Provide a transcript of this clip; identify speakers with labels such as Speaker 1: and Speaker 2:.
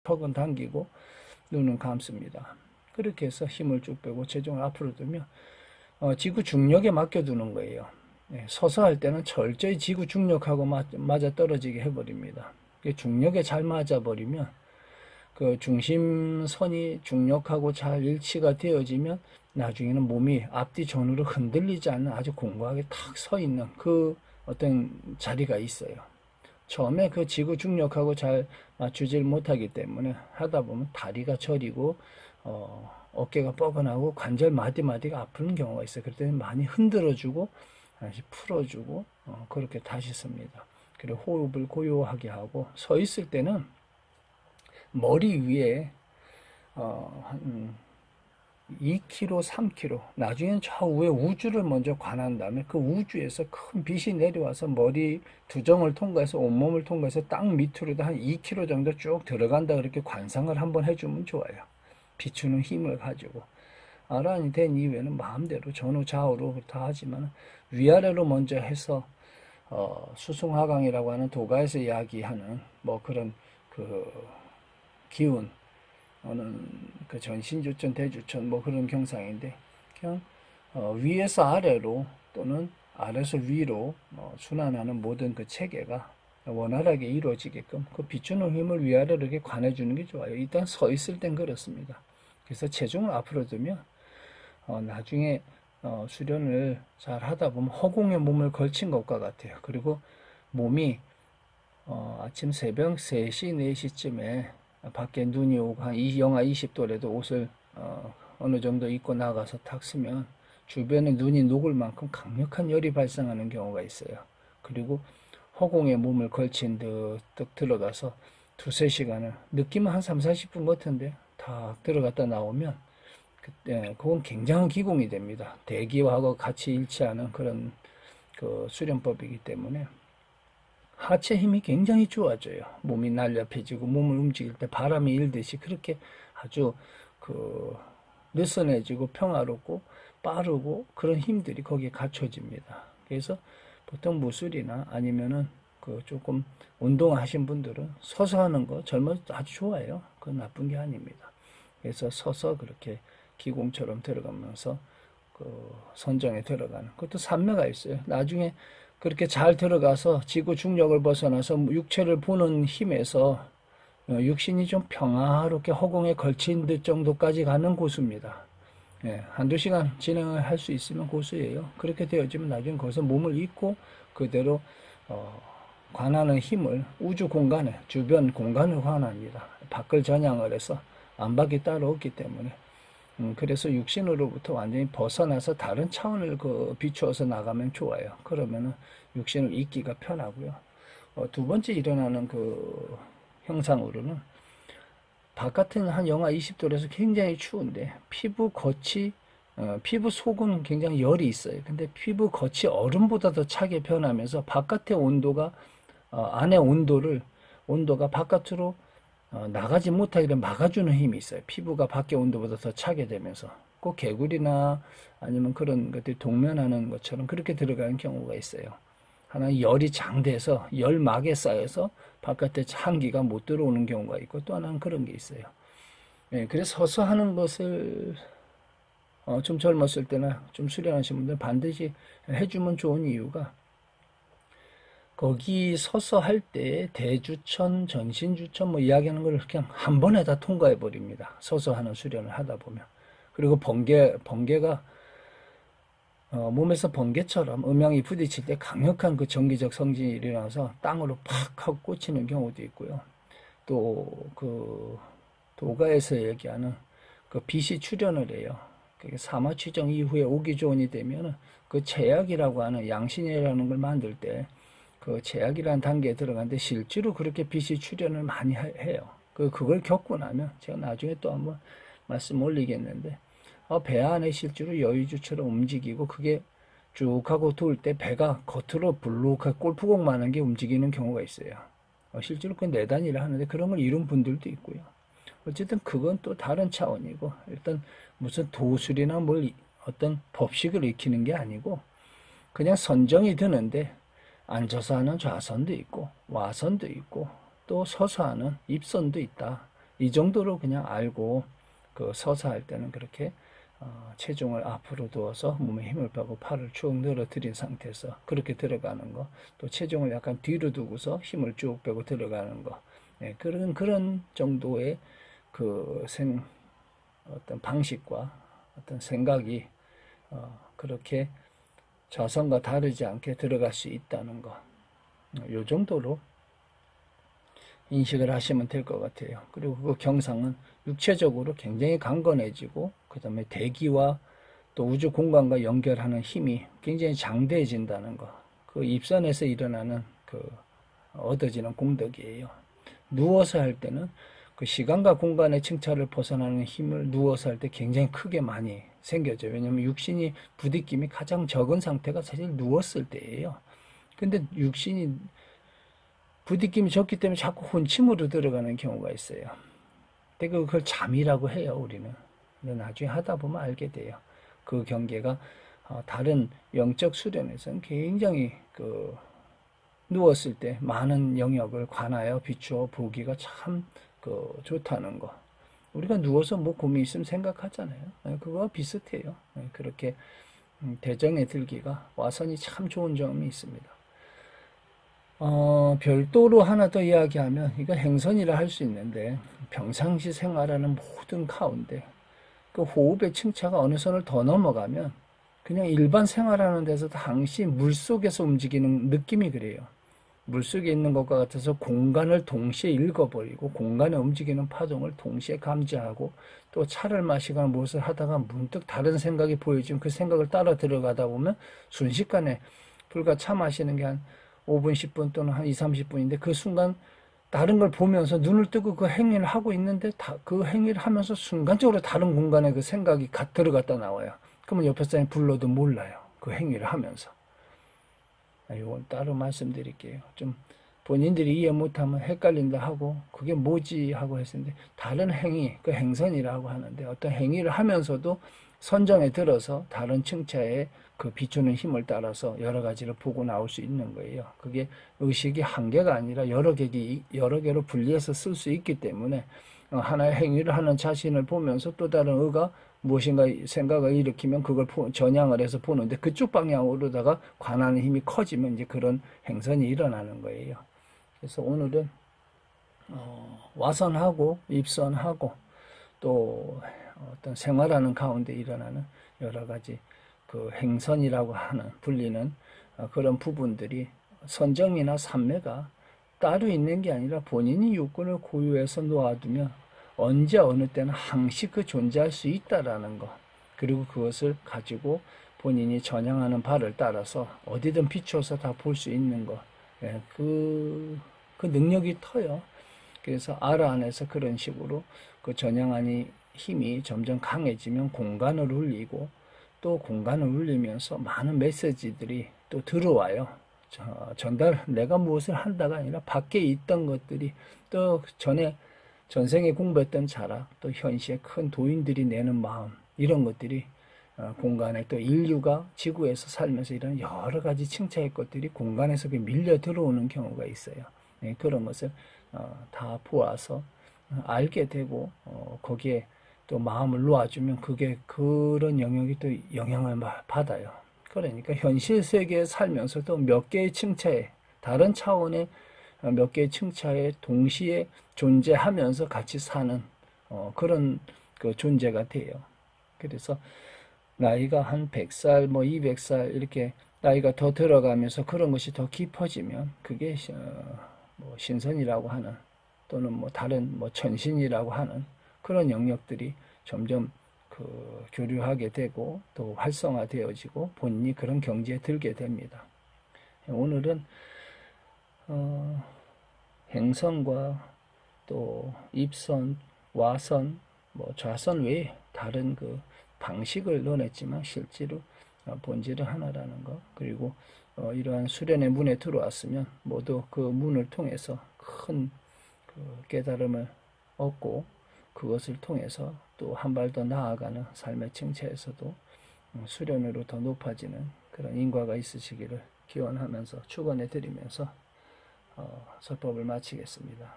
Speaker 1: 턱은 당기고 눈은 감습니다. 그렇게 해서 힘을 쭉 빼고 체중을 앞으로 두면 지구 중력에 맡겨두는 거예요. 서서 할 때는 철저히 지구 중력하고 맞아 떨어지게 해버립니다. 중력에 잘 맞아버리면 그 중심선이 중력하고 잘 일치가 되어지면 나중에는 몸이 앞뒤 전으로 흔들리지 않는 아주 공고하게 탁 서 있는 그 어떤 자리가 있어요. 처음에 그 지구 중력하고 잘 맞추질 못하기 때문에 하다 보면 다리가 저리고 어깨가 뻐근하고 관절 마디마디가 아픈 경우가 있어요. 그럴 때는 많이 흔들어주고 다시 풀어주고 그렇게 다시 씁니다. 그리고 호흡을 고요하게 하고 서 있을 때는 머리 위에 한 2kg, 3kg 나중에는 저 위에 우주를 먼저 관한 다음에 그 우주에서 큰 빛이 내려와서 머리 두정을 통과해서 온몸을 통과해서 땅 밑으로도 한 2kg 정도 쭉 들어간다 그렇게 관상을 한번 해주면 좋아요. 비추는 힘을 가지고 아란이 된 이후에는 마음대로 전후 좌우로 다 하지만 위아래로 먼저 해서 수승화강이라고 하는 도가에서 이야기하는 뭐 그런 그 기운 어는 그 전신주천, 대주천 뭐 그런 경상인데 그냥 위에서 아래로 또는 아래에서 위로 순환하는 모든 그 체계가 원활하게 이루어지게끔 그 비추는 힘을 위아래로 이렇게 관해주는 게 좋아요. 일단 서 있을 땐 그렇습니다. 그래서 체중을 앞으로 두면 나중에 수련을 잘 하다 보면 허공에 몸을 걸친 것과 같아요. 그리고 몸이 아침 새벽 3시, 4시쯤에 밖에 눈이 오고 한 영하 20도래도 옷을 어느 정도 입고 나가서 탁 쓰면 주변에 눈이 녹을 만큼 강력한 열이 발생하는 경우가 있어요. 그리고 허공에 몸을 걸친 듯 들어가서 2-3시간을 느낌은 한 3-40분 같은데 탁 들어갔다 나오면 그때 그건 굉장한 기공이 됩니다. 대기하고 같이 일치하는 그런 그 수련법이기 때문에 하체 힘이 굉장히 좋아져요. 몸이 날렵해지고 몸을 움직일 때 바람이 일듯이 그렇게 아주 그 느슨해지고 평화롭고 빠르고 그런 힘들이 거기에 갖춰집니다. 그래서 보통 무술이나 아니면은 그 조금 운동하신 분들은 서서 하는 거 젊어서 아주 좋아해요. 그건 나쁜 게 아닙니다. 그래서 서서 그렇게 기공처럼 들어가면서 그 선정에 들어가는 그것도 산매가 있어요. 나중에 그렇게 잘 들어가서 지구 중력을 벗어나서 육체를 보는 힘에서 육신이 좀 평화롭게 허공에 걸친 듯 정도까지 가는 고수입니다. 예, 1-2시간 진행을 할 수 있으면 고수예요. 그렇게 되어지면 나중에 거기서 몸을 잊고 그대로 관하는 힘을 우주 공간에 주변 공간을 관합니다. 밖을 전향을 해서 안팎이 따로 없기 때문에 그래서 육신으로부터 완전히 벗어나서 다른 차원을 비추어서 나가면 좋아요. 그러면은 육신을 잊기가 편하고요. 두 번째 일어나는 그 형상으로는 바깥은 한 영하 20도라서 굉장히 추운데 피부 겉이 피부 속은 굉장히 열이 있어요. 근데 피부 겉이 얼음보다 더 차게 변하면서 바깥의 온도가 안의 온도가 바깥으로 나가지 못하게 막아주는 힘이 있어요. 피부가 밖의 온도보다 더 차게 되면서 꼭 개구리나 아니면 그런 것들이 동면하는 것처럼 그렇게 들어가는 경우가 있어요. 하나 열이 장돼서 열막에 쌓여서 바깥에 한기가 못 들어오는 경우가 있고 또 하나는 그런 게 있어요. 네, 그래서 서서 하는 것을 좀 젊었을 때나 좀 수련하신 분들 반드시 해주면 좋은 이유가 거기 서서 할 때 대주천, 전신주천 뭐 이야기하는 걸 그냥 한 번에 다 통과해 버립니다. 서서 하는 수련을 하다 보면. 그리고 번개가 몸에서 번개처럼 음양이 부딪힐 때 강력한 그 전기적 성질이 일어나서 땅으로 팍 하고 꽂히는 경우도 있고요. 또 그 도가에서 얘기하는 그 빛이 출현을 해요. 그게 사마취정 이후에 오기조원이 되면은 그 제약이라고 하는 양신이라는 걸 만들 때 그 제약이라는 단계에 들어가는데 실제로 그렇게 빛이 출현을 많이 해요. 그걸 겪고 나면 제가 나중에 또 한번 말씀 올리겠는데 배 안에 실제로 여의주처럼 움직이고 그게 쭉 하고 돌 때 배가 겉으로 불룩하게 골프공만한 게 움직이는 경우가 있어요. 실제로 그 내단이라 하는데 그런 걸 이룬 분들도 있고요. 어쨌든 그건 또 다른 차원이고 일단 무슨 도술이나 뭘 어떤 법식을 익히는 게 아니고 그냥 선정이 드는데 앉아서 하는 좌선도 있고 와선도 있고 또 서서 하는 입선도 있다. 이 정도로 그냥 알고 그 서서 할 때는 그렇게 체중을 앞으로 두어서 몸에 힘을 빼고 팔을 쭉 늘어뜨린 상태에서 그렇게 들어가는 거, 또 체중을 약간 뒤로 두고서 힘을 쭉 빼고 들어가는 거, 예, 그런 정도의 그 어떤 방식과 어떤 생각이 그렇게 자선과 다르지 않게 들어갈 수 있다는 거, 요 정도로 인식을 하시면 될 것 같아요. 그리고 그 경상은 육체적으로 굉장히 강건해지고, 그 다음에 대기와 또 우주 공간과 연결하는 힘이 굉장히 장대해진다는 거. 그 입선에서 일어나는 그 얻어지는 공덕이에요. 누워서 할 때는 그 시간과 공간의 층차를 벗어나는 힘을 누워서 할 때 굉장히 크게 많이 생겨져요. 왜냐하면 육신이 부딪힘이 가장 적은 상태가 사실 누웠을 때예요. 근데 육신이 부딪힘이 적기 때문에 자꾸 혼침으로 들어가는 경우가 있어요. 근데 그걸 잠이라고 해요, 우리는. 근데 나중에 하다 보면 알게 돼요. 그 경계가 다른 영적 수련에서는 굉장히 그 누웠을 때 많은 영역을 관하여 비추어 보기가 참 그 좋다는 거. 우리가 누워서 뭐 고민 있으면 생각하잖아요. 그거와 비슷해요. 그렇게 대정에 들기가 와선이 참 좋은 점이 있습니다. 별도로 하나 더 이야기하면, 이거 행선이라 할 수 있는데, 평상시 생활하는 모든 가운데, 그 호흡의 층차가 어느 선을 더 넘어가면, 그냥 일반 생활하는 데서도 항시 물속에서 움직이는 느낌이 그래요. 물속에 있는 것과 같아서 공간을 동시에 읽어버리고, 공간에 움직이는 파동을 동시에 감지하고, 또 차를 마시거나 무엇을 하다가 문득 다른 생각이 보여지면 그 생각을 따라 들어가다 보면, 순식간에, 불과 차 마시는 게 한 5분, 10분 또는 한 2, 30분인데 그 순간 다른 걸 보면서 눈을 뜨고 그 행위를 하고 있는데 그 행위를 하면서 순간적으로 다른 공간에 그 생각이 들어갔다 나와요. 그러면 옆에 사람이 불러도 몰라요. 그 행위를 하면서. 이건 따로 말씀드릴게요. 좀 본인들이 이해 못하면 헷갈린다 하고 그게 뭐지 하고 했는데, 다른 행위, 그 행선이라고 하는데, 어떤 행위를 하면서도 선정에 들어서 다른 층차에 그 비추는 힘을 따라서 여러 가지를 보고 나올 수 있는 거예요. 그게 의식이 한 개가 아니라 여러 개로 분리해서 쓸 수 있기 때문에 하나의 행위를 하는 자신을 보면서 또 다른 의가 무엇인가 생각을 일으키면 그걸 전향을 해서 보는데, 그쪽 방향으로다가 관하는 힘이 커지면 이제 그런 행선이 일어나는 거예요. 그래서 오늘은 와선하고 입선하고 또 어떤 생활하는 가운데 일어나는 여러 가지 그 행선이라고 하는 불리는 그런 부분들이, 선정이나 삼매가 따로 있는 게 아니라 본인이 육군을 고유해서 놓아두면 언제 어느 때는 항시 그 존재할 수 있다라는 것, 그리고 그것을 가지고 본인이 전향하는 바를 따라서 어디든 비추어서 다 볼 수 있는 것, 예, 그 능력이 터요. 그래서 아라 안에서 그런 식으로 그 전향하니 힘이 점점 강해지면 공간을 울리고, 또 공간을 울리면서 많은 메시지들이 또 들어와요. 내가 무엇을 한다가 아니라 밖에 있던 것들이, 또 전생에 공부했던 자락, 또 현시에 큰 도인들이 내는 마음, 이런 것들이 공간에, 또 인류가 지구에서 살면서 이런 여러 가지 층차의 것들이 공간에서 밀려 들어오는 경우가 있어요. 네, 그런 것을 다 보아서 알게 되고, 거기에 또 마음을 놓아주면 그게 그런 영역이 또 영향을 받아요. 그러니까 현실 세계에 살면서도 몇 개의 층차에, 다른 차원의 몇 개의 층차에 동시에 존재하면서 같이 사는 그런 그 존재가 돼요. 그래서 나이가 한 100살, 뭐 200살 이렇게 나이가 더 들어가면서 그런 것이 더 깊어지면 그게 뭐 신선이라고 하는, 또는 뭐 다른 뭐 천신이라고 하는 그런 영역들이 점점 그 교류하게 되고 또 활성화되어지고 본인이 그런 경지에 들게 됩니다. 오늘은 행선과 또 입선, 와선, 뭐 좌선 외에 다른 그 방식을 논했지만 실제로 본질은 하나라는 거, 그리고 이러한 수련의 문에 들어왔으면 모두 그 문을 통해서 큰 그 깨달음을 얻고, 그것을 통해서 또 한 발 더 나아가는 삶의 층차에서도 수련으로 더 높아지는 그런 인과가 있으시기를 기원하면서 축원해 드리면서 설법을 마치겠습니다.